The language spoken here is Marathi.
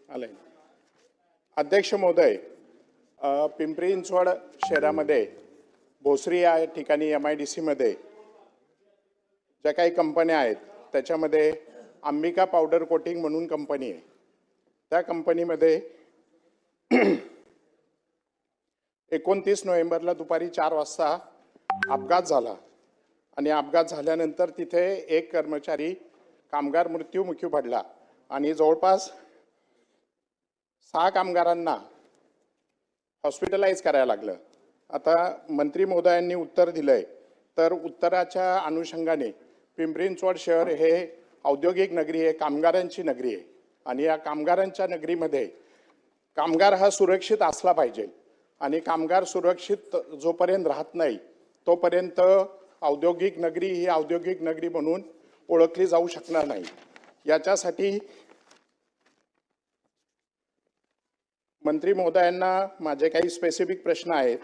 आलंय. अध्यक्ष महोदय, पिंपरी चिंचवड शहरामध्ये भोसरी या ठिकाणी MIDC मध्ये ज्या काही कंपन्या आहेत त्याच्यामध्ये अंबिका पावडर कोटिंग म्हणून कंपनी आहे. त्या कंपनीमध्ये 29 नोव्हेंबरला दुपारी 4 वाजता अपघात झाला आणि अपघात झाल्यानंतर तिथे एक कर्मचारी कामगार मृत्युमुखी पडला आणि जवळपास 6 कामगारांना हॉस्पिटलाइज करायला लागलं. आता मंत्री महोदयांनी उत्तर दिलंय, तर उत्तराच्या अनुषंगाने पिंपरी चिंचवड शहर हे औद्योगिक नगरी आहे, कामगारांची नगरी आहे आणि या कामगारांच्या नगरीमध्ये कामगार हा सुरक्षित असला पाहिजे आणि कामगार सुरक्षित जोपर्यंत राहत नाही तोपर्यंत औद्योगिक नगरी ही औद्योगिक नगरी म्हणून ओळखली जाऊ शकणार नाही. याच्यासाठी मंत्री महोदयांना माझे काही स्पेसिफिक प्रश्न आहेत.